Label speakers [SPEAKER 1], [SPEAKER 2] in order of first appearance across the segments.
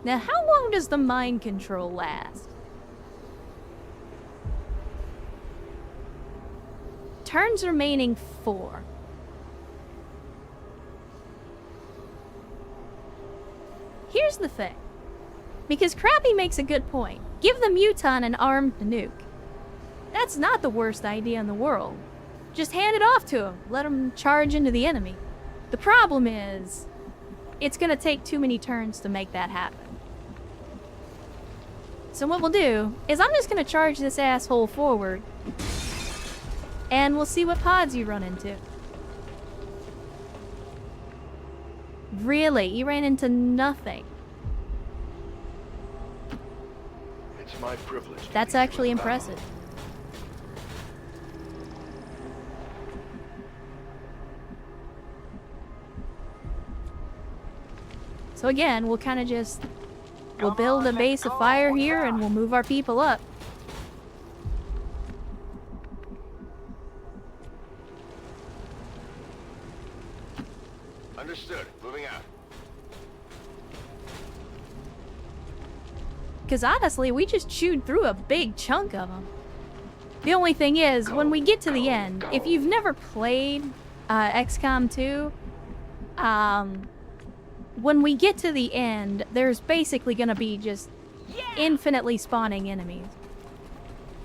[SPEAKER 1] Now, how long does the mind control last? Turns remaining 4. Here's the thing. Because Crappy makes a good point. Give the Muton an armed nuke. That's not the worst idea in the world. Just hand it off to him. Let him charge into the enemy. The problem is, it's gonna take too many turns to make that happen. So what we'll do is I'm just gonna charge this asshole forward, and we'll see what pods you run into. Really? You ran into nothing?
[SPEAKER 2] It's my privilege.
[SPEAKER 1] That's actually impressive. So again, we'll kind of just... We'll build a base of fire here, and we'll move our people up.
[SPEAKER 2] Understood. Moving out.
[SPEAKER 1] Because honestly, we just chewed through a big chunk of them. The only thing is, when we get to the end, if you've never played XCOM 2, when we get to the end, there's basically gonna be just infinitely spawning enemies.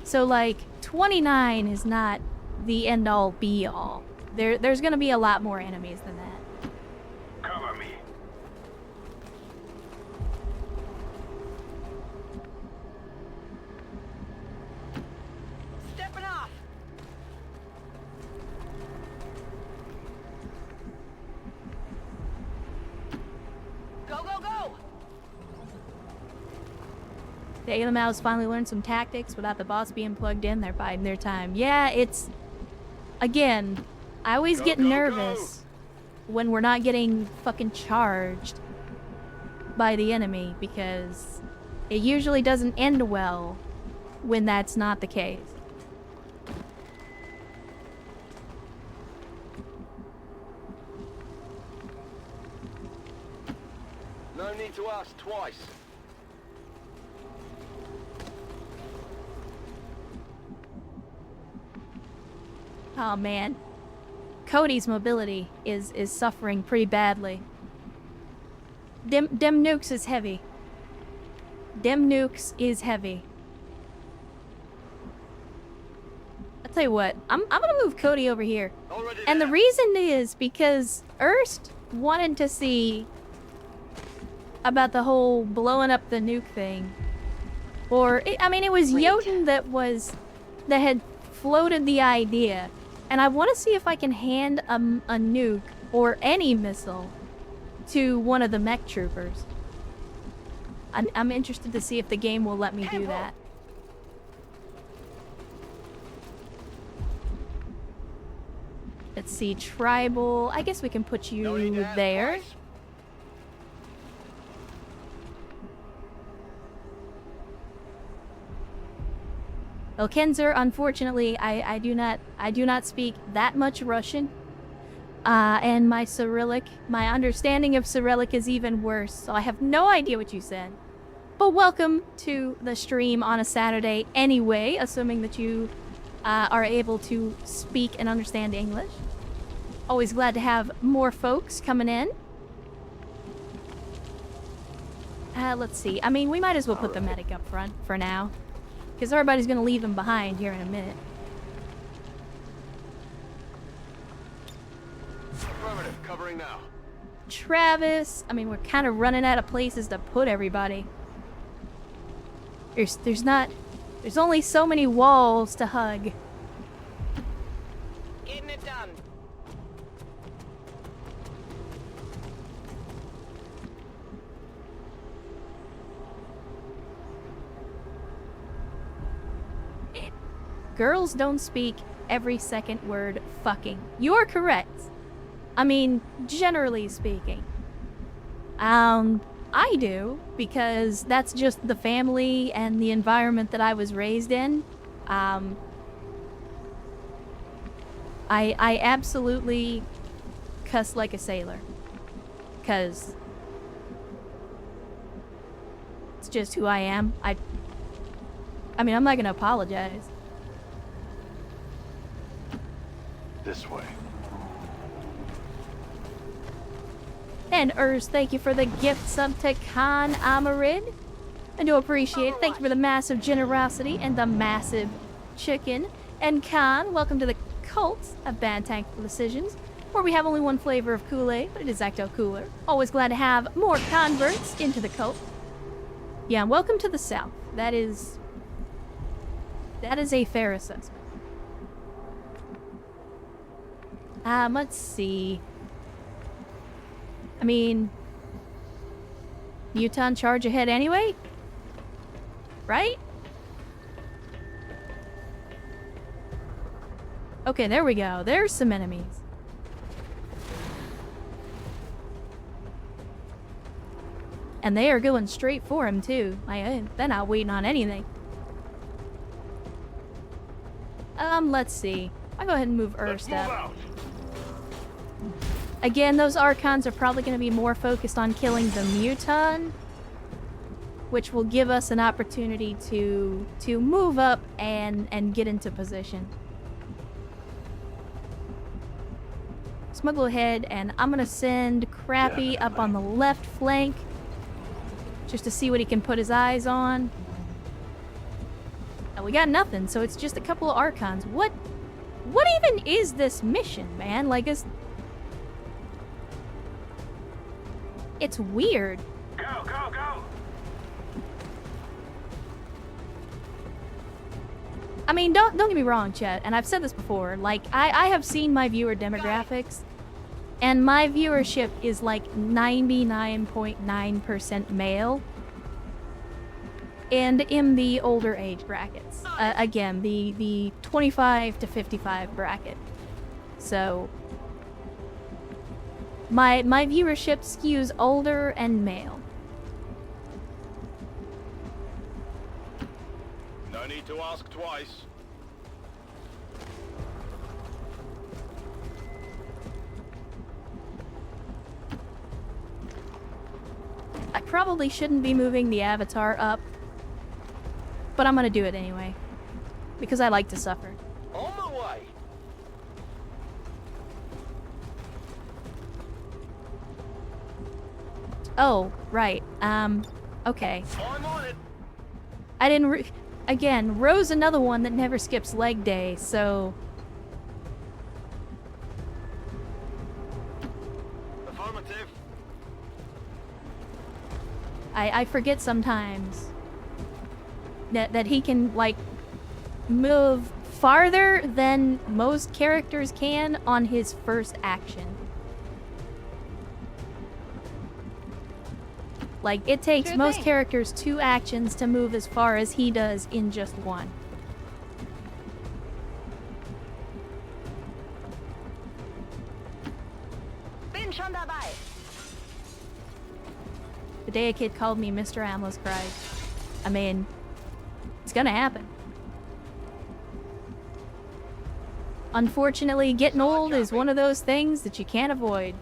[SPEAKER 1] So like, 29 is not the end-all be-all. There's gonna be a lot more enemies than that.
[SPEAKER 2] Cover me.
[SPEAKER 3] Stepping off. Go, go, go!
[SPEAKER 1] The Alien Mouse finally learned some tactics without the boss being plugged in. They're biding their time. Yeah, it's... Again, I always get nervous when we're not getting fucking charged by the enemy, because it usually doesn't end well when that's not the case.
[SPEAKER 2] No need to ask twice.
[SPEAKER 1] Oh man, Cody's mobility is suffering pretty badly. Dem nukes is heavy. Dem nukes is heavy. I'll tell you what, I'm gonna move Cody over here. And the reason is because Erst wanted to see about the whole blowing up the nuke thing. Or, I mean, it was Jotun that had floated the idea. And I want to see if I can hand a nuke or any missile to one of the mech troopers. I'm interested to see if the game will let me do that. Let's see, tribal. I guess we can put you there. Well, Kenzer, unfortunately, I do not speak that much Russian, and my understanding of Cyrillic is even worse, so I have no idea what you said. But welcome to the stream on a Saturday anyway, assuming that you are able to speak and understand English. Always glad to have more folks coming in. Let's see. I mean, we might as well put the medic up front for now, because everybody's going to leave them behind here in a minute.
[SPEAKER 2] Affirmative, covering now.
[SPEAKER 1] Travis, I mean, we're kind of running out of places to put everybody. There's only so many walls to hug.
[SPEAKER 3] Getting it done.
[SPEAKER 1] Girls don't speak every second word fucking. You're correct. I mean, generally speaking. I do, because that's just the family and the environment that I was raised in. I absolutely cuss like a sailor. 'Cause It's just who I am. I mean, I'm not gonna apologize.
[SPEAKER 2] This way.
[SPEAKER 1] And Urs, thank you for the gift sub to Khan Amarid. I do appreciate it. Thank you for the massive generosity and the massive chicken. And Khan, welcome to the cult of Bad Tactical Decisions, where we have only one flavor of Kool-Aid, but it is Ecto Cooler. Always glad to have more converts into the cult. Yeah, welcome to the South. That is a fair assessment. Let's see. I mean, Muton charge ahead anyway? Right? Okay, there we go. There's some enemies. And they are going straight for him, too. They're not waiting on anything. Let's see. I'll go ahead and move Urs up. Again, those Archons are probably going to be more focused on killing the Muton, which will give us an opportunity to move up and get into position. Smuggle ahead, and I'm going to send Crappy up on the left flank just to see what he can put his eyes on. And we got nothing, so it's just a couple of Archons. What even is this mission, man? Like, it's weird.
[SPEAKER 2] Go, go, go!
[SPEAKER 1] I mean, don't get me wrong, Chet, and I've said this before. Like, I have seen my viewer demographics, and my viewership is like 99.9% male, and in the older age brackets. Again, the 25 to 55 bracket. So my viewership skews older and male.
[SPEAKER 2] No need to ask twice.
[SPEAKER 1] I probably shouldn't be moving the avatar up, but I'm gonna do it anyway, because I like to suffer.
[SPEAKER 2] On my way.
[SPEAKER 1] Oh, right. Okay.
[SPEAKER 2] I'm on it.
[SPEAKER 1] I didn't again, Ro's another one that never skips leg day, so...
[SPEAKER 2] Affirmative.
[SPEAKER 1] I forget sometimes that he can, like, move farther than most characters can on his first action. Like, it takes
[SPEAKER 3] Sure
[SPEAKER 1] most
[SPEAKER 3] thing.
[SPEAKER 1] characters 2 actions to move as far as he does in just 1.
[SPEAKER 3] Bin schon dabei.
[SPEAKER 1] The day a kid called me Mr. Amless cried. I mean, it's gonna happen. Unfortunately, getting old is one of those things that you can't avoid.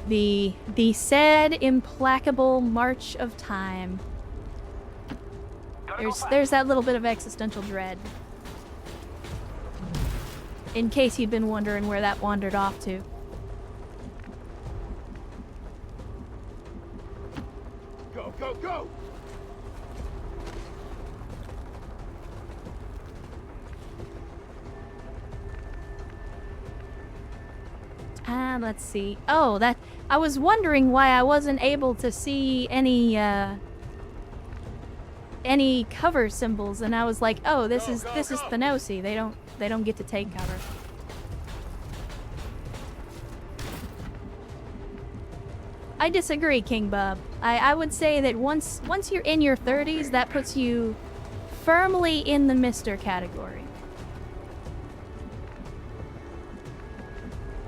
[SPEAKER 1] The sad, implacable march of time. There's that little bit of existential dread. In case you'd been wondering where that wandered off to.
[SPEAKER 2] Go, go, go!
[SPEAKER 1] Let's see. Oh, that... I was wondering why I wasn't able to see any cover symbols, and I was like, oh, this is Thanosi. They don't get to take cover. I disagree, King Bub. I would say that once you're in your 30s, that puts you firmly in the Mister category.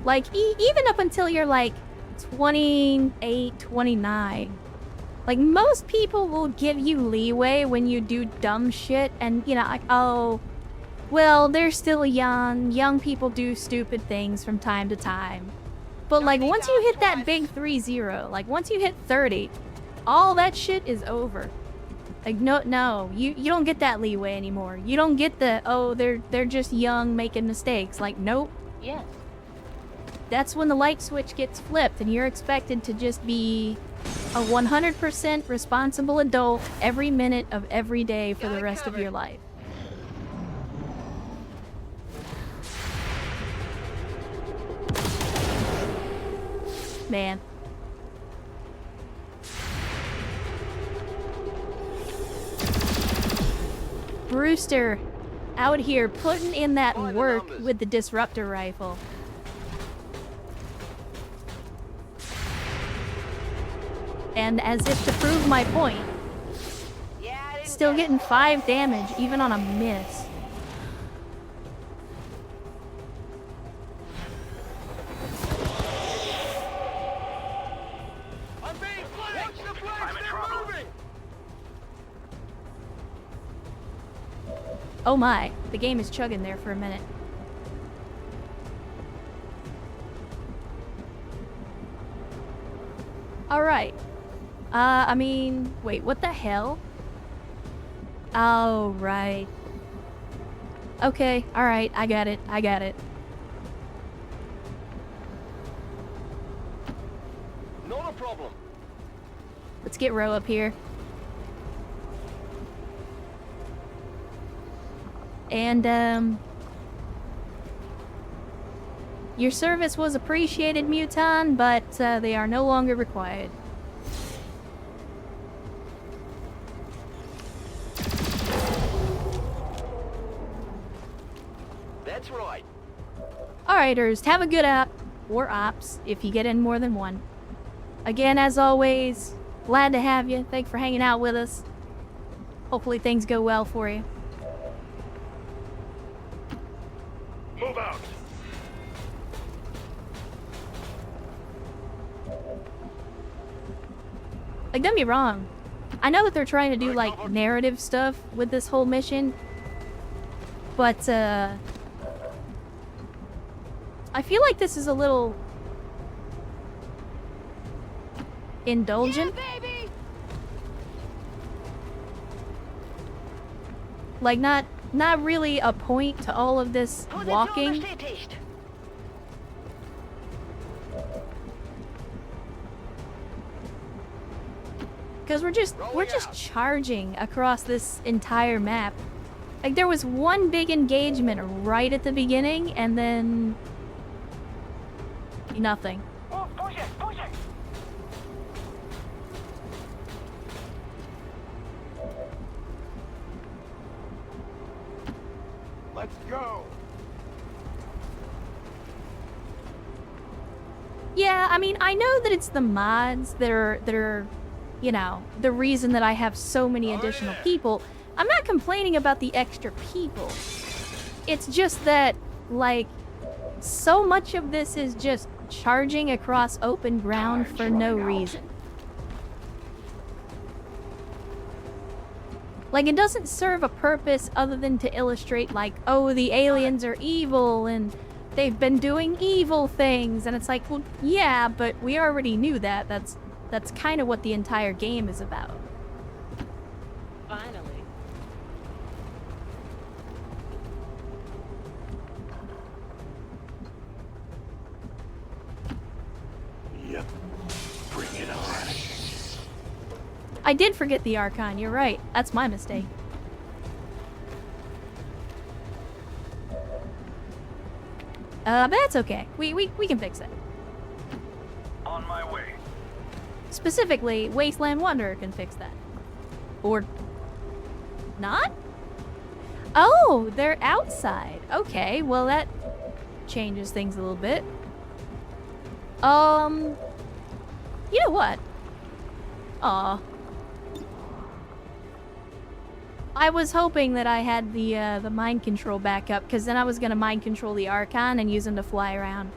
[SPEAKER 1] Like, even up until you're, like, 28, 29. Like, most people will give you leeway when you do dumb shit, and, you know, like, oh, well, they're still young. Young people do stupid things from time to time. But, like, once you hit that big 3-0, like, once you hit 30, All that shit is over. Like, no, you don't get that leeway anymore. You don't get the, oh, they're just young making mistakes. Like, nope.
[SPEAKER 3] Yes.
[SPEAKER 1] That's when the light switch gets flipped and you're expected to just be a 100% responsible adult every minute of every day for the rest of your life. Man. Brewster out here putting in that work with the disruptor rifle. And as if to prove my point, still getting 5 damage even on a miss.
[SPEAKER 2] I'm being flanked! Watch the flanks, they're moving!
[SPEAKER 1] Oh my, the game is chugging there for a minute. Alright. I mean, wait, what the hell? Oh, right. Okay, alright, I got it.
[SPEAKER 2] Not a problem.
[SPEAKER 1] Let's get Ro up here. And, your service was appreciated, Muton, but they are no longer required.
[SPEAKER 2] That's right.
[SPEAKER 1] Alright, Erst, have a good app, or ops, if you get in more than one. Again, as always, glad to have you. Thanks for hanging out with us. Hopefully things go well for you.
[SPEAKER 2] Move out.
[SPEAKER 1] Like, don't be wrong. I know that they're trying to do, like, narrative stuff with this whole mission. But, I feel like this is a little indulgent.
[SPEAKER 3] Yeah, baby!
[SPEAKER 1] Like, not really a point to all of this walking.
[SPEAKER 3] Bestätigt.
[SPEAKER 1] Because we're just charging across this entire map. Like, there was one big engagement right at the beginning, and then nothing.
[SPEAKER 3] Oh, push it, push it!
[SPEAKER 2] Let's go.
[SPEAKER 1] Yeah, I mean, I know that it's the mods that are, you know, the reason that I have so many additional people. I'm not complaining about the extra people. It's just that, like, so much of this is just charging across open ground for no reason. Like, it doesn't serve a purpose other than to illustrate, like, oh, the aliens are evil and they've been doing evil things. And it's like, well, yeah, but we already knew that. That's kind of what the entire game is about.
[SPEAKER 3] Finally.
[SPEAKER 2] Yep. Bring it on.
[SPEAKER 1] I did forget the Archon, you're right. That's my mistake. But that's okay. We can fix it.
[SPEAKER 2] On my way.
[SPEAKER 1] Specifically, Wasteland Wanderer can fix that. Or not? Oh, they're outside. Okay, well that changes things a little bit. You know what? Aw. I was hoping that I had the mind control back up, because then I was gonna mind control the Archon and use him to fly around.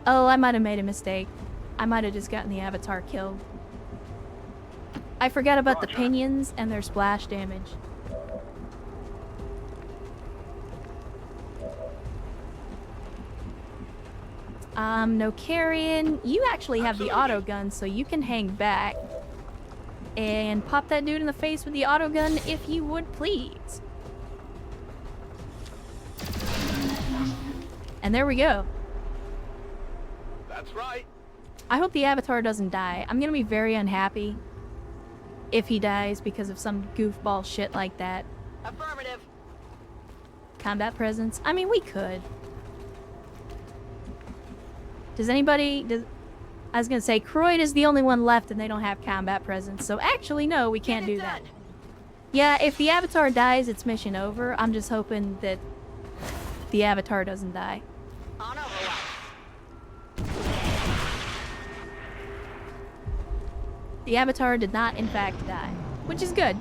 [SPEAKER 1] Oh, I might have made a mistake. I might have just gotten the Avatar killed. I forgot about the pinions and their splash damage. No carrying. You actually have the auto gun, so you can hang back and pop that dude in the face with the auto gun if you would please. And there we go.
[SPEAKER 2] That's right.
[SPEAKER 1] I hope the Avatar doesn't die. I'm gonna be very unhappy if he dies because of some goofball shit like that.
[SPEAKER 3] Affirmative.
[SPEAKER 1] Combat presence. I mean, we could. Does anybody... I was gonna say, Croyd is the only one left and they don't have combat presence. So actually, no, we can't do that. Yeah, if the Avatar dies, it's mission over. I'm just hoping that the Avatar doesn't die.
[SPEAKER 3] On overwatch.
[SPEAKER 1] The Avatar did not, in fact, die. Which is good.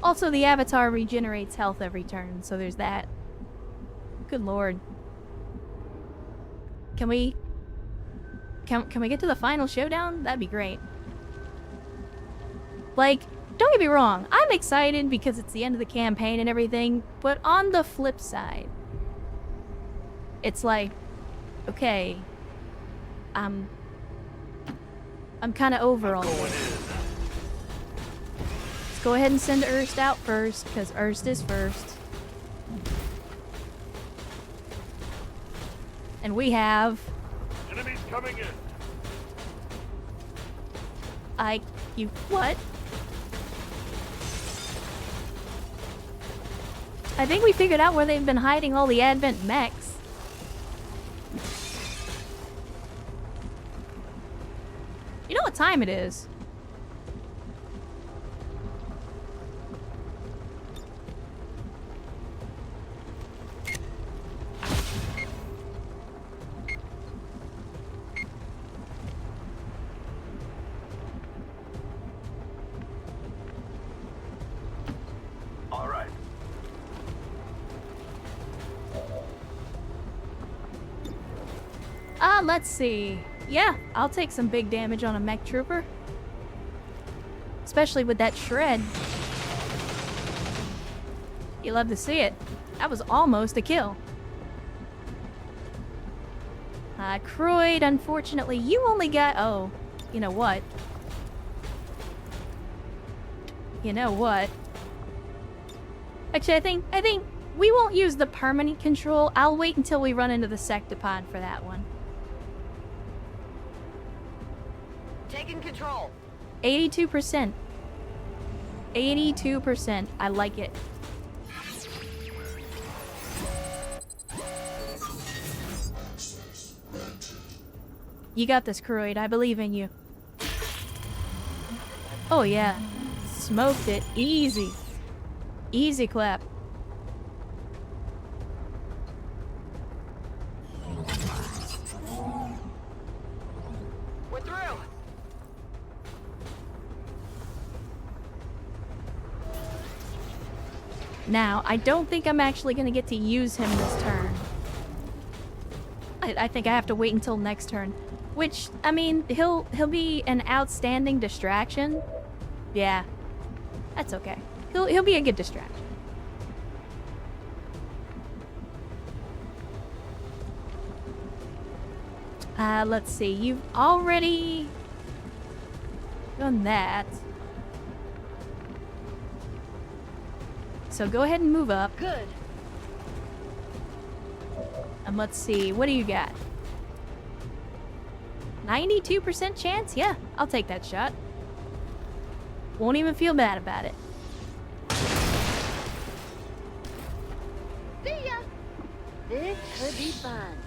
[SPEAKER 1] Also, the Avatar regenerates health every turn, so there's that. Good lord. Can we get to the final showdown? That'd be great. Like, don't get me wrong, I'm excited because it's the end of the campaign and everything, but on the flip side, it's like, okay, I'm kind of over all this. Let's go ahead and send Erst out first, because Erst is first. And we have...
[SPEAKER 2] Enemies coming in.
[SPEAKER 1] What? I think we figured out where they've been hiding all the Advent mechs. You know what time it is?
[SPEAKER 2] All right.
[SPEAKER 1] Let's see. Yeah, I'll take some big damage on a mech trooper. Especially with that shred. You love to see it. That was almost a kill. Croyd, unfortunately, you only got... Oh, you know what? You know what? Actually, I think we won't use the permanent control. I'll wait until we run into the Sectopod for that one.
[SPEAKER 3] Taking control.
[SPEAKER 1] 82%. 82%. I like it. You got this, Croyd. I believe in you. Oh, yeah. Smoked it. Easy. Easy clap.
[SPEAKER 3] We're through.
[SPEAKER 1] Now, I don't think I'm actually going to get to use him this turn. I think I have to wait until next turn. Which, I mean, he'll be an outstanding distraction. Yeah. That's okay. He'll be a good distraction. Let's see. You've already done that. So go ahead and move up.
[SPEAKER 3] Good.
[SPEAKER 1] And let's see. What do you got? 92% chance? Yeah, I'll take that shot. Won't even feel bad about it.
[SPEAKER 3] See ya. This could be fun.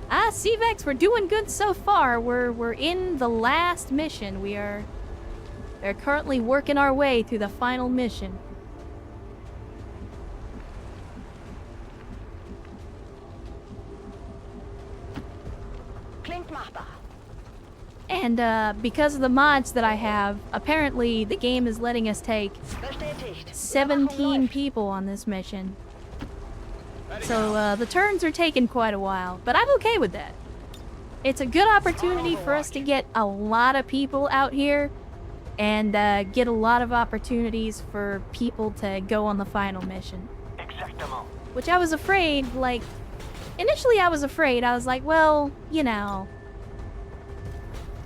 [SPEAKER 1] CVEX, we're doing good so far. We're in the last mission. We're currently working our way through the final mission.
[SPEAKER 3] Klingt machbar.
[SPEAKER 1] And because of the mods that I have, apparently the game is letting us take
[SPEAKER 3] Bestätigt.
[SPEAKER 1] 17 people on this mission. So the turns are taking quite a while, but I'm okay with that. It's a good opportunity for us to get a lot of people out here and get a lot of opportunities for people to go on the final mission.
[SPEAKER 2] Exactement.
[SPEAKER 1] Which I was afraid, like, initially I was afraid. I was like, well, you know,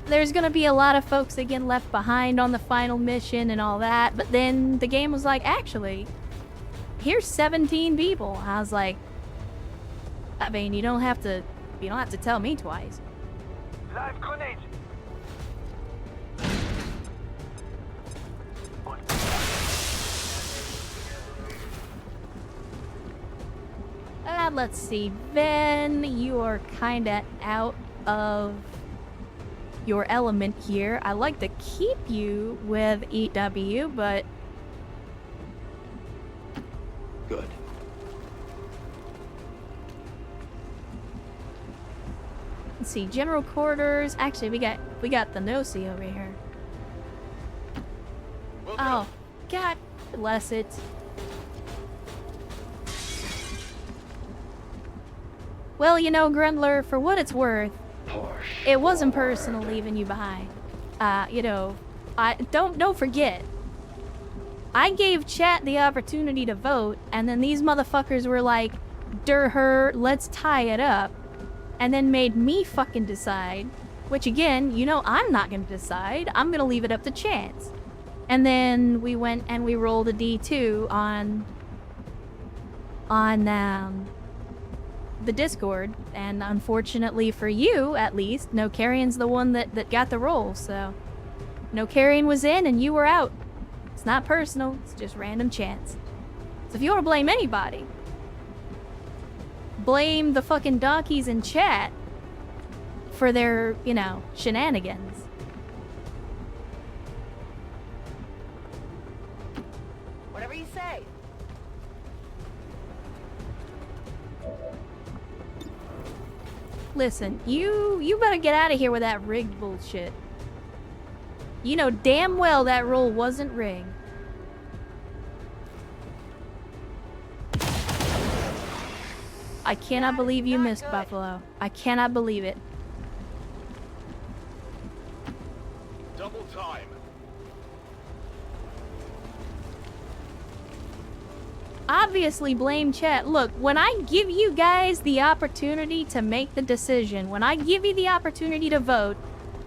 [SPEAKER 1] there's gonna be a lot of folks that get left behind on the final mission and all that, but then the game was like, actually, here's 17 people. I was like, I mean, you don't have to tell me twice.
[SPEAKER 2] Live grenade.
[SPEAKER 1] Let's see, Ben, you are kinda out of your element here. I like to keep you with EW, but...
[SPEAKER 2] Good.
[SPEAKER 1] Let's see, general quarters. Actually, we got the Nosy over here. Oh, God bless it. Well, you know, Grundler, for what it's worth, it wasn't personal leaving you behind. You know, don't forget. I gave chat the opportunity to vote, and then these motherfuckers were like, "Her, let's tie it up," and then made me fucking decide. Which again, you know, I'm not gonna decide. I'm gonna leave it up to chance. And then we went and we rolled a D2 on the Discord, and unfortunately for you, at least, No Carrion's the one that got the roll, so... No Carrion was in and you were out. It's not personal, it's just random chance. So if you want to blame anybody, blame the fucking donkeys in chat for their, you know, shenanigans.
[SPEAKER 3] Whatever you say.
[SPEAKER 1] Listen, you better get out of here with that rigged bullshit. You know damn well that roll wasn't rigged. I cannot believe you missed, Buffalo. I cannot believe it.
[SPEAKER 2] Double time.
[SPEAKER 1] Obviously blame chat. Look, when I give you guys the opportunity to make the decision, when I give you the opportunity to vote,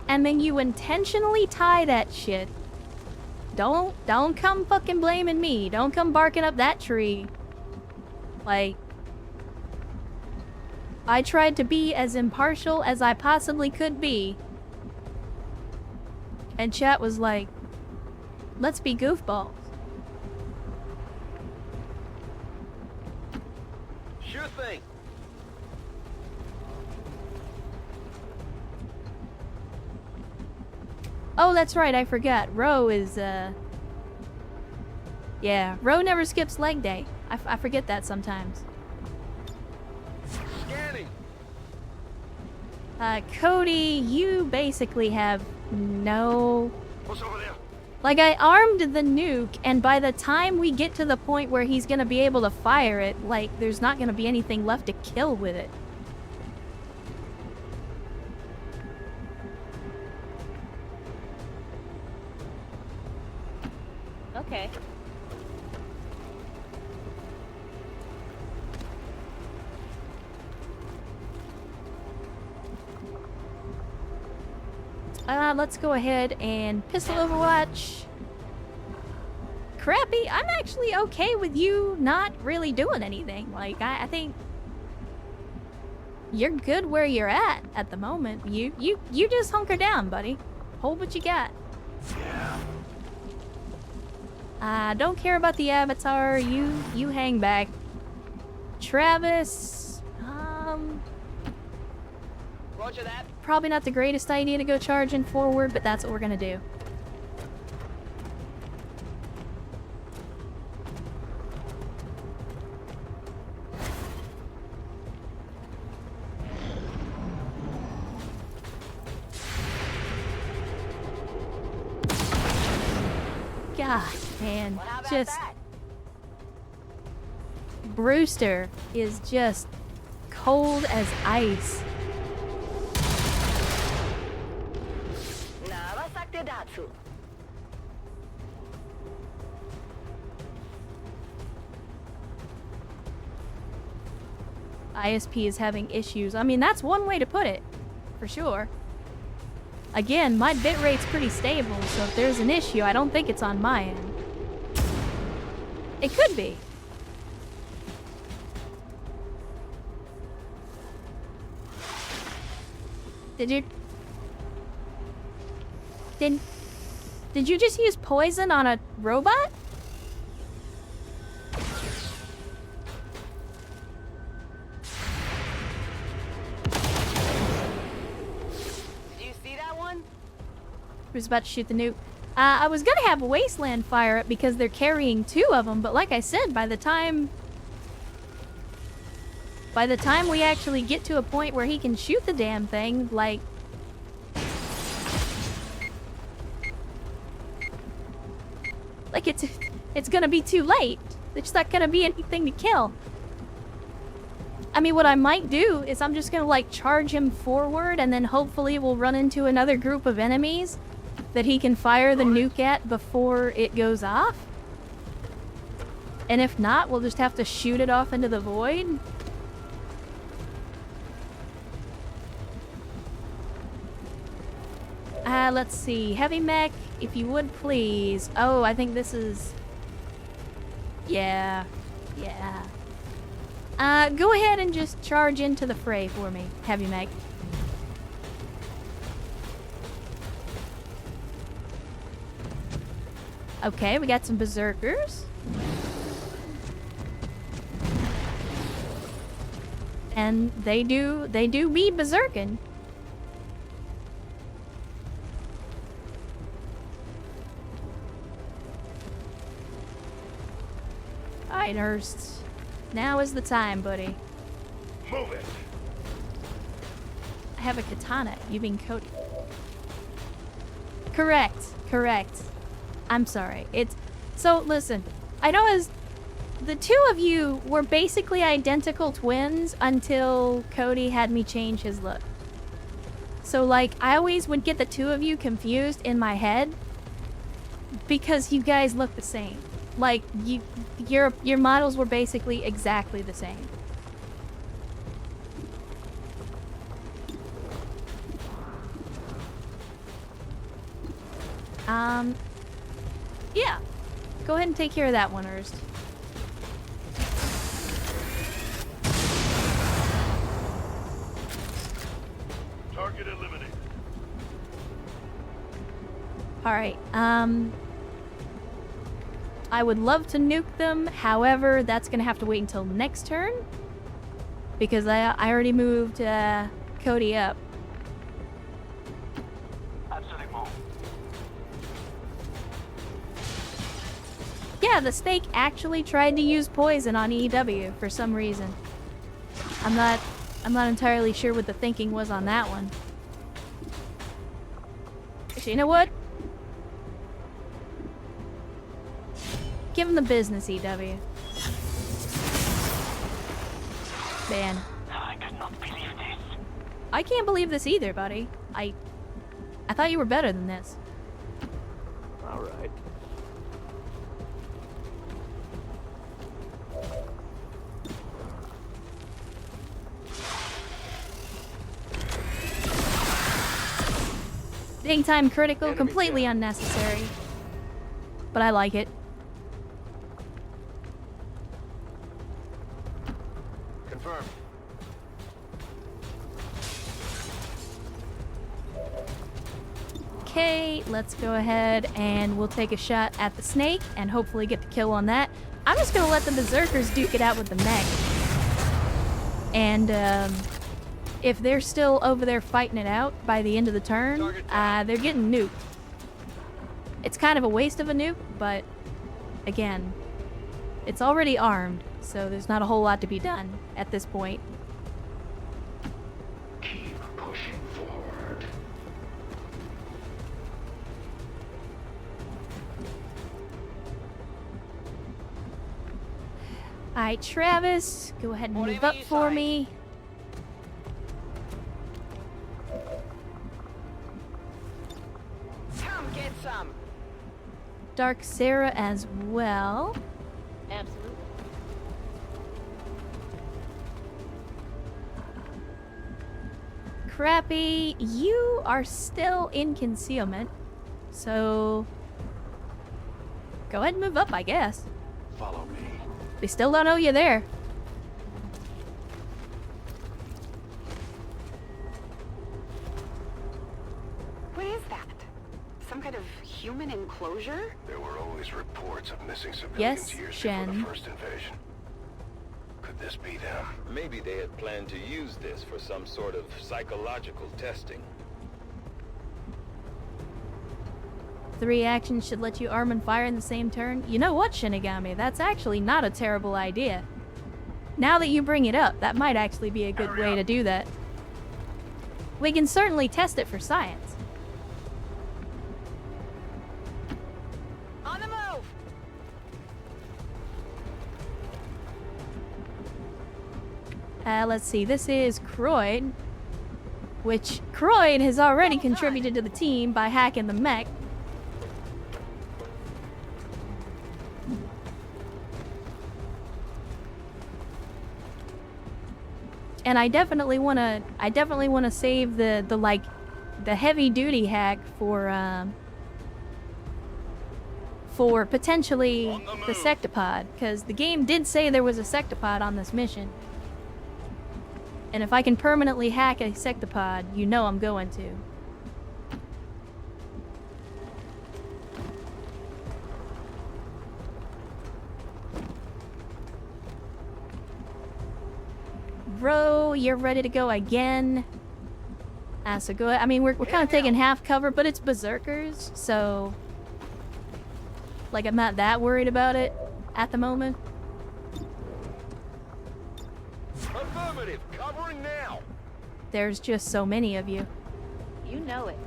[SPEAKER 1] and then you intentionally tie that shit, don't come fucking blaming me. Don't come barking up that tree. Like, I tried to be as impartial as I possibly could be. And chat was like, let's be goofballs.
[SPEAKER 2] Sure thing.
[SPEAKER 1] Oh, that's right, I forgot. Ro is, yeah, Ro never skips leg day. I forget that sometimes.
[SPEAKER 2] Scanning.
[SPEAKER 1] Cody, you basically have no...
[SPEAKER 2] What's over there?
[SPEAKER 1] Like, I armed the nuke, and by the time we get to the point where he's gonna be able to fire it, like, there's not gonna be anything left to kill with it.
[SPEAKER 3] Okay.
[SPEAKER 1] Let's go ahead and pistol overwatch. Crappy, I'm actually okay with you not really doing anything. Like, I think you're good where you're at the moment. You just hunker down, buddy. Hold what you got.
[SPEAKER 2] Yeah.
[SPEAKER 1] Don't care about the avatar. You hang back. Travis,
[SPEAKER 3] Roger that.
[SPEAKER 1] probably not the greatest idea to go charging forward, but that's what we're gonna do. God, man,
[SPEAKER 3] Well, how about
[SPEAKER 1] just
[SPEAKER 3] that?
[SPEAKER 1] Brewster is just cold as ice. ISP is having issues. I mean, that's one way to put it, for sure. Again, my bitrate's pretty stable, so if there's an issue, I don't think it's on my end. It could be. Did you just use poison on a robot?
[SPEAKER 3] Did you see that one?
[SPEAKER 1] Who's about to shoot the nuke? I was gonna have Wasteland fire it because they're carrying 2 of them, but like I said, by the time we actually get to a point where he can shoot the damn thing, like... Like, it's gonna be too late. There's not gonna be anything to kill. I mean, what I might do is I'm just gonna, like, charge him forward, and then hopefully we'll run into another group of enemies that he can fire the nuke at before it goes off. And if not, we'll just have to shoot it off into the void. Let's see. Heavy mech, if you would please. Oh, I think this is... Yeah. Yeah. Go ahead and just charge into the fray for me, Heavy mech. Okay, we got some berserkers. And they do be berserking. Alright, Hurst. Now is the time, buddy.
[SPEAKER 2] Move it.
[SPEAKER 1] I have a katana. You mean Cody? Correct. Correct. I'm sorry. It's... So, listen. I know as... The 2 of you were basically identical twins until Cody had me change his look. So, like, I always would get the 2 of you confused in my head because you guys look the same. Like, your models were basically exactly the same. Yeah. Go ahead and take care of that one, Ernst.
[SPEAKER 2] Target eliminated.
[SPEAKER 1] Alright, I would love to nuke them, however, that's gonna have to wait until next turn. Because I already moved, Cody up.
[SPEAKER 2] Absolument.
[SPEAKER 1] Yeah, the snake actually tried to use poison on EW for some reason. I'm not entirely sure what the thinking was on that one. Actually, you know what? Give him the business, EW. Man.
[SPEAKER 2] I cannot believe this.
[SPEAKER 1] I can't believe this either, buddy. I thought you were better than this.
[SPEAKER 2] All right.
[SPEAKER 1] Daytime critical,
[SPEAKER 2] Enemy
[SPEAKER 1] completely
[SPEAKER 2] down.
[SPEAKER 1] unnecessary. But I like it.
[SPEAKER 2] Confirmed.
[SPEAKER 1] Okay, let's go ahead and we'll take a shot at the snake and hopefully get the kill on that. I'm just gonna let the berserkers duke it out with the mech. And if they're still over there fighting it out by the end of the turn, they're getting nuked. It's kind of a waste of a nuke, but again, it's already armed, so there's not a whole lot to be done at this point.
[SPEAKER 2] Keep pushing forward.
[SPEAKER 1] Alright, Travis, go ahead and move
[SPEAKER 3] Whatever
[SPEAKER 1] up
[SPEAKER 3] you
[SPEAKER 1] for
[SPEAKER 3] say.
[SPEAKER 1] me.
[SPEAKER 3] Come get some.
[SPEAKER 1] Dark Sarah as well.
[SPEAKER 3] Absolutely.
[SPEAKER 1] crappy. You are still in concealment. So go ahead and move up, I guess.
[SPEAKER 2] Follow me.
[SPEAKER 1] We still don't know you're there.
[SPEAKER 4] What is that? Some kind of human enclosure?
[SPEAKER 2] There were always reports of missing civilians
[SPEAKER 1] Yes,
[SPEAKER 2] years
[SPEAKER 1] Shen.
[SPEAKER 2] before the first invasion. Could this be them?
[SPEAKER 5] Maybe they had planned to use this for some sort of psychological testing.
[SPEAKER 1] 3 actions should let you arm and fire in the same turn. You know what, Shinigami? That's actually not a terrible idea. Now that you bring it up, that might actually be a good way to do that. We can certainly test it for science.
[SPEAKER 3] On the move!
[SPEAKER 1] Let's see, this is Croyd, which Croyd has already contributed to the team by hacking the mech. And I definitely wanna save the heavy duty hack for potentially the sectopod, because the game did say there was a sectopod on this mission. And if I can permanently hack a sectopod, you know I'm going to. Bro, you're ready to go again. So go ahead. I mean, we're kind of taking half cover, but it's berserkers, so like I'm not that worried about it at the moment.
[SPEAKER 5] Affirmative, covering now.
[SPEAKER 1] There's just so many of you.
[SPEAKER 4] You know it.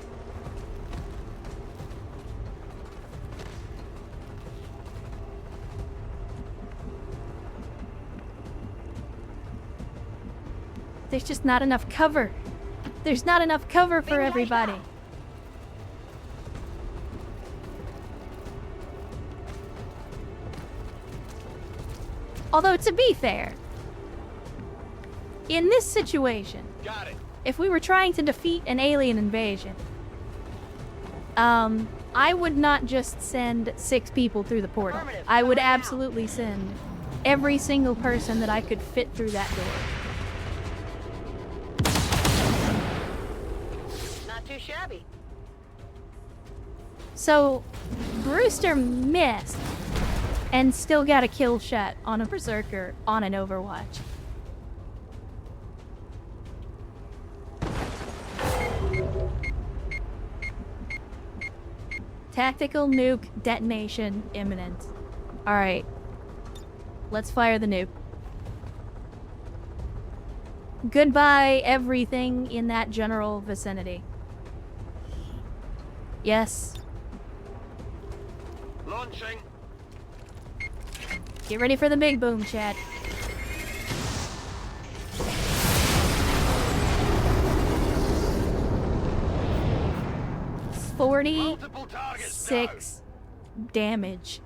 [SPEAKER 1] There's just not enough cover. There's not enough cover for everybody. Although, to be fair, in this situation,
[SPEAKER 5] Got it.
[SPEAKER 1] if we were trying to defeat an alien invasion, I would not just send 6 people through the portal.
[SPEAKER 3] Affirmative.
[SPEAKER 1] I would
[SPEAKER 3] Coming out.
[SPEAKER 1] absolutely send every single person that I could fit through that door.
[SPEAKER 3] Not too shabby.
[SPEAKER 1] So, Brewster missed and still got a kill shot on a berserker on an Overwatch. Tactical nuke detonation imminent. Alright. Let's fire the nuke. Goodbye, everything in that general vicinity. Yes.
[SPEAKER 5] Launching.
[SPEAKER 1] Get ready for the big boom, Chad.
[SPEAKER 5] Multiple targets.
[SPEAKER 1] 46 damage.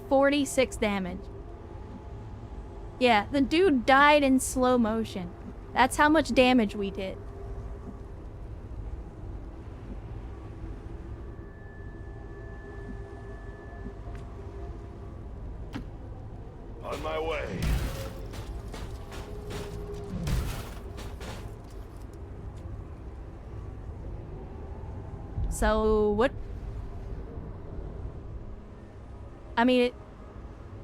[SPEAKER 1] 46 damage. Yeah, the dude died in slow motion. That's how much damage we did.
[SPEAKER 5] On my way.
[SPEAKER 1] So, what? I mean,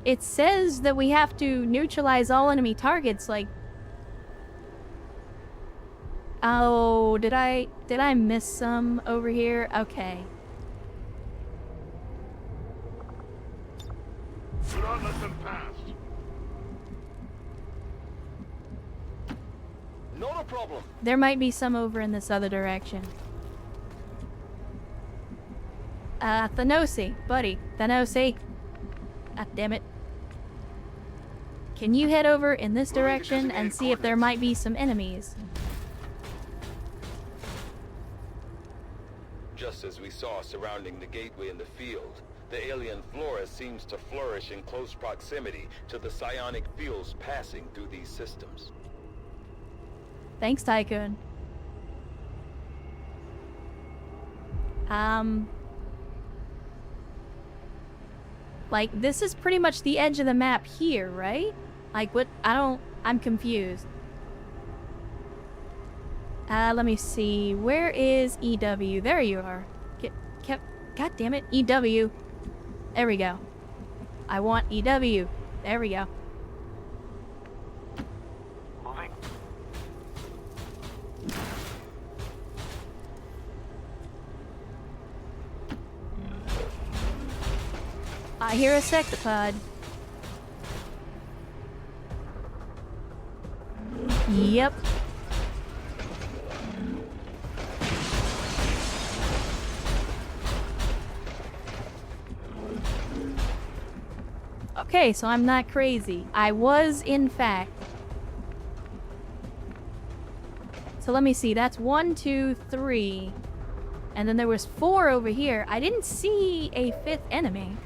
[SPEAKER 1] it says that we have to neutralize all enemy targets, like... Oh, did I miss some over here? Okay.
[SPEAKER 5] Do not let them pass. Not a problem.
[SPEAKER 1] There might be some over in this other direction. Thanosi, buddy. Thanosi. Ah, damn it. Can you head over in this direction and see if there might be some enemies?
[SPEAKER 5] Just as we saw surrounding the gateway in the field, the alien flora seems to flourish in close proximity to the psionic fields passing through these systems.
[SPEAKER 1] Thanks, Tycoon. Like, this is pretty much the edge of the map here, right? Like, what? I'm confused. Let me see. Where is EW? There you are. God damn it. EW. There we go. I want EW. There we go.
[SPEAKER 2] Moving.
[SPEAKER 1] I hear a sectopod. Yep. Okay, so I'm not crazy. I was, in fact. So let me see. That's 1, 2, 3. And then there was 4 over here. I didn't see a 5th enemy,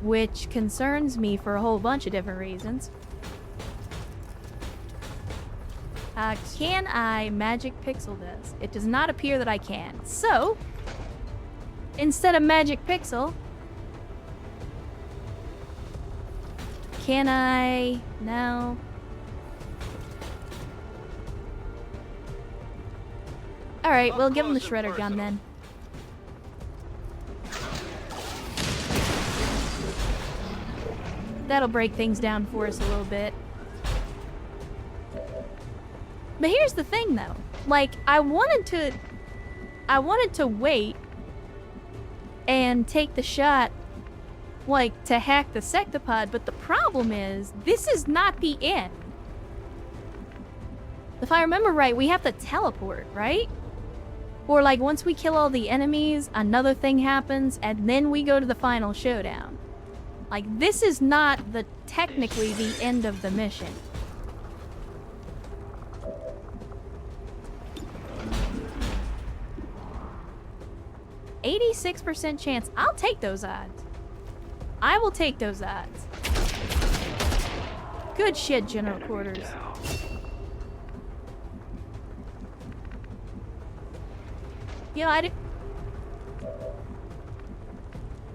[SPEAKER 1] which concerns me for a whole bunch of different reasons. Can I magic pixel this? It does not appear that I can. So, instead of magic pixel, can I? No. Alright, we'll give him the shredder gun then. That'll break things down for us a little bit. But here's the thing though. Like, I wanted to wait and take the shot, like, to hack the sectopod, but the problem is, this is not the end. If I remember right, we have to teleport, right? Or like, once we kill all the enemies, another thing happens, and then we go to the final showdown. Like, this is not technically the end of the mission. %86 chance. I'll take those odds. I will take those odds. Good shit, General Quarters. You know,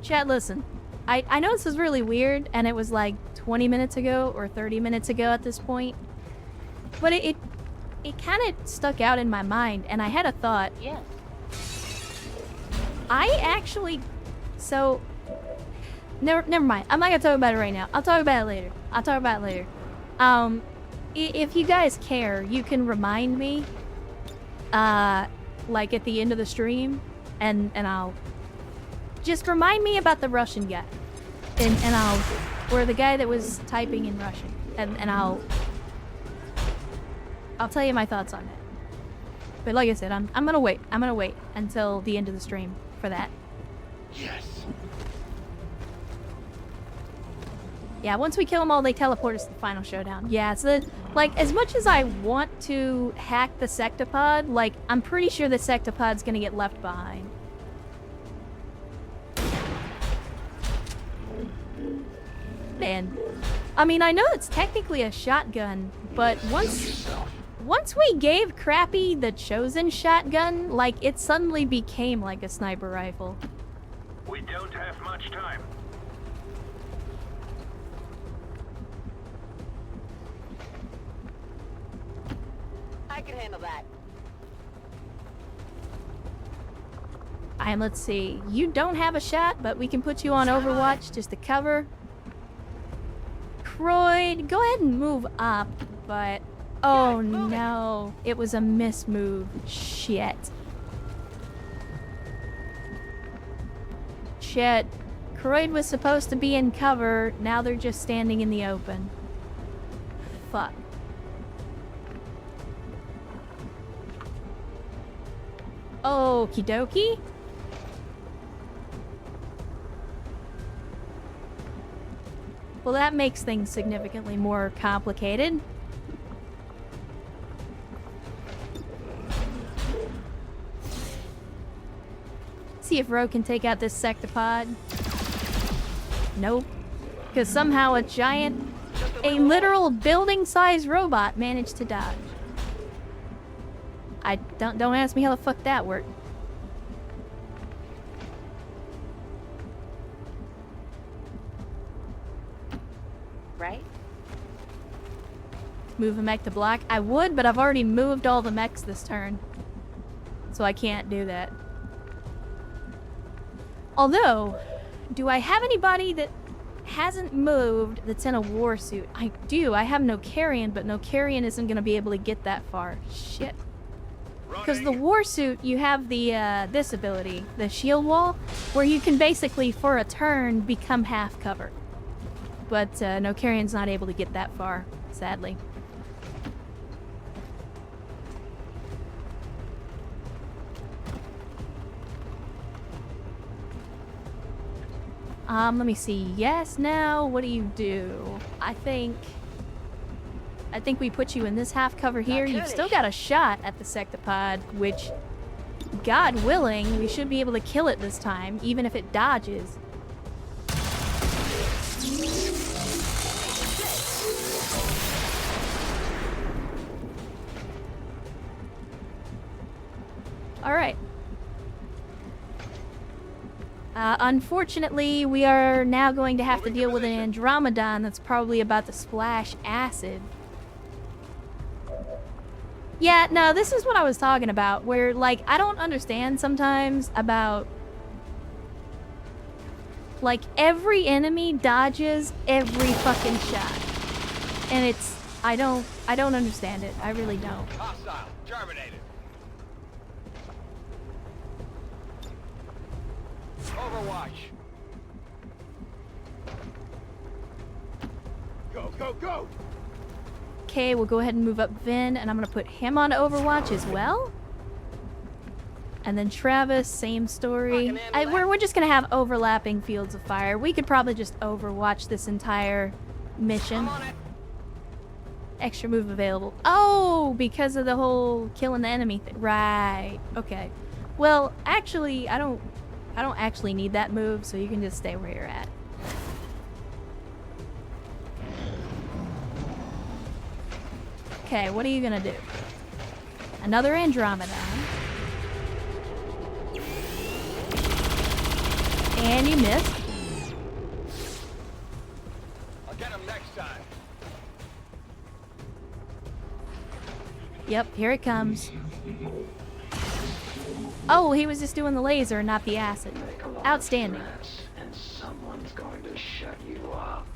[SPEAKER 1] Chat, listen. I know this is really weird, and it was like 20 minutes ago or 30 minutes ago at this point. But it kind of stuck out in my mind, and I had a thought.
[SPEAKER 3] Yes.
[SPEAKER 1] I actually... So... Never mind. I'm not gonna talk about it right now. I'll talk about it later. If you guys care, you can remind me, like at the end of the stream, and I'll just remind me about the Russian guy, or the guy that was typing in Russian, and I'll tell you my thoughts on it. But like I said, I'm gonna wait. I'm gonna wait until the end of the stream for that.
[SPEAKER 2] Yes.
[SPEAKER 1] Yeah, once we kill them all, they teleport us to the final showdown. Yeah, so, like, as much as I want to hack the sectopod, like, I'm pretty sure the sectopod's gonna get left behind. Man. I mean, I know it's technically a shotgun, but once we gave Crappy the chosen shotgun, like, it suddenly became like a sniper rifle.
[SPEAKER 2] We don't have much time.
[SPEAKER 3] I can handle that.
[SPEAKER 1] And let's see. You don't have a shot, but we can put you on Overwatch just to cover. Croyd, go ahead and move up, but... Oh no. It was a mismove. Shit. Shit. Croyd was supposed to be in cover, now they're just standing in the open. Fuck. Okie dokie. Well, that makes things significantly more complicated. See if Ro can take out this sectopod. Nope. Because somehow a literal building-sized robot managed to dodge. I don't ask me how the fuck that worked.
[SPEAKER 3] Right?
[SPEAKER 1] Move a mech to block. I would, but I've already moved all the mechs this turn. So I can't do that. Although, do I have anybody that hasn't moved that's in a war suit? I do. I have no carrion, but no carrion isn't going to be able to get that far. Shit. Because the war suit, you have the this ability, the shield wall, where you can basically, for a turn, become half cover. But no carrion's not able to get that far, sadly. Let me see. Yes, now, what do you do? I think we put you in this half cover here. You've still got a shot at the sectopod, which, God willing, we should be able to kill it this time, even if it dodges. Alright. Unfortunately, we are now going to have to deal with an Andromedon that's probably about to splash acid. Yeah, no, this is what I was talking about, where, like, I don't understand sometimes about... Like, every enemy dodges every fucking shot. And it's... I don't understand it. I really don't.
[SPEAKER 5] Hostile. Terminated. Overwatch. Go, go, go!
[SPEAKER 1] Okay, we'll go ahead and move up Vin, and I'm gonna put him on Overwatch as well. And then Travis, same story. We're just gonna have overlapping fields of fire. We could probably just Overwatch this entire mission. Extra move available. Oh, because of the whole killing the enemy thing. Right. Okay. Well, actually, I don't actually need that move, so you can just stay where you're at. Okay, what are you gonna do? Another Andromedon. And you missed.
[SPEAKER 5] I'll get him next time.
[SPEAKER 1] Yep, here it comes. Oh, he was just doing the laser, not the acid. Outstanding.
[SPEAKER 2] And someone's going to shut you up.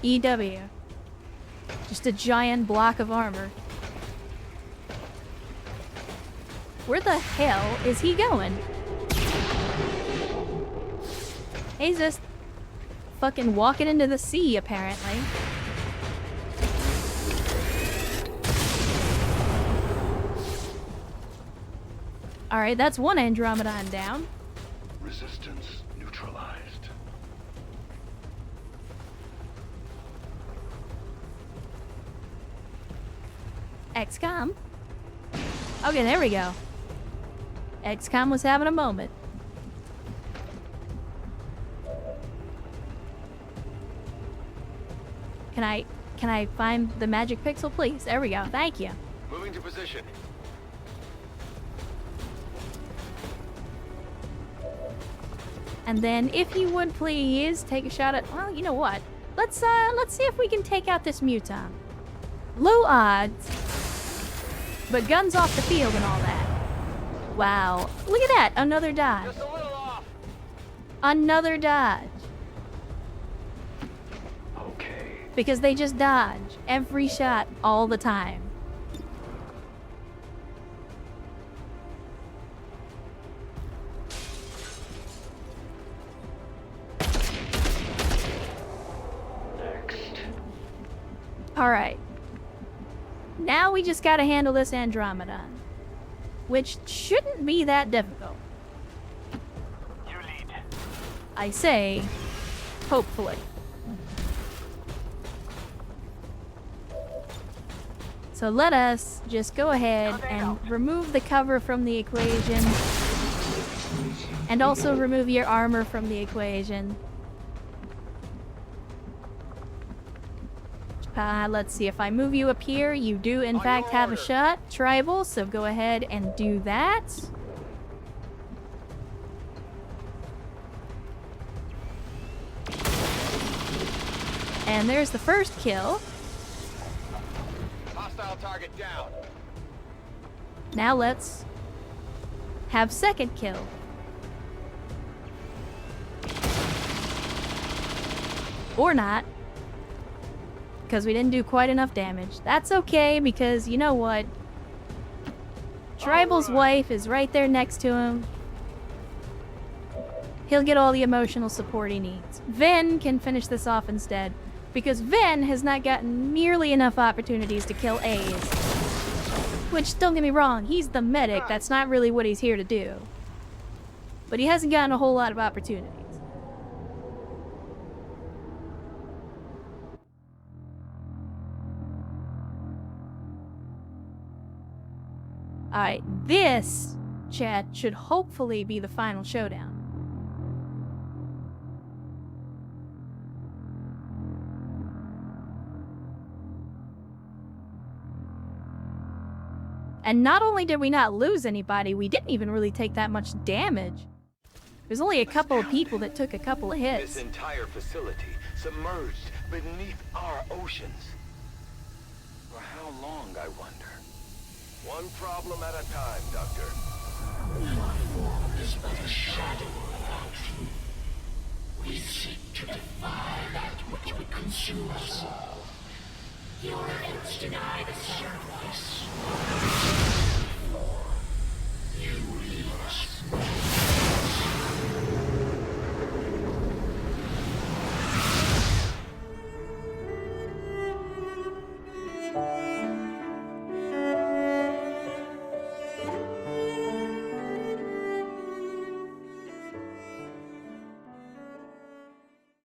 [SPEAKER 1] EW. Just a giant block of armor. Where the hell is he going? He's just fucking walking into the sea, apparently. Alright, that's one Andromedon down.
[SPEAKER 2] Resistance neutralized.
[SPEAKER 1] XCOM. Okay, there we go. XCOM was having a moment. Can I find the magic pixel, please? There we go. Thank you.
[SPEAKER 5] Moving to position.
[SPEAKER 1] And then, if you would please take a shot at. Well, you know what? Let's see if we can take out this Muton. Low odds, but guns off the field and all that. Wow! Look at that! Another dodge.
[SPEAKER 5] Just a little off.
[SPEAKER 1] Another dodge. Because they just dodge every shot all the time.
[SPEAKER 2] Next.
[SPEAKER 1] Alright. Now we just gotta handle this Andromedon. Which shouldn't be that difficult.
[SPEAKER 5] You lead.
[SPEAKER 1] I say, hopefully. So let us just go ahead and remove the cover from the equation. And also remove your armor from the equation. Let's see, if I move you up here, you do in fact have a shot, Tribal, so go ahead and do that. And there's the first kill.
[SPEAKER 5] Hostile target down.
[SPEAKER 1] Now let's have second kill. Or not. Because we didn't do quite enough damage. That's okay, because you know what? Tribal's wife is right there next to him. He'll get all the emotional support he needs. Ven can finish this off instead, because Ven has not gotten nearly enough opportunities to kill A's. Which, don't get me wrong, he's the medic, that's not really what he's here to do. But he hasn't gotten a whole lot of opportunities. Alright, this, chat, should hopefully be the final showdown. And not only did we not lose anybody, we didn't even really take that much damage. There's only a couple of people that took a couple of hits.
[SPEAKER 5] This entire facility submerged beneath our oceans. For how long, I wonder? One problem at a time, Doctor.
[SPEAKER 6] Your form is but a shadow of our truth. We seek to defy that which would consume us all. Your efforts deny the surface.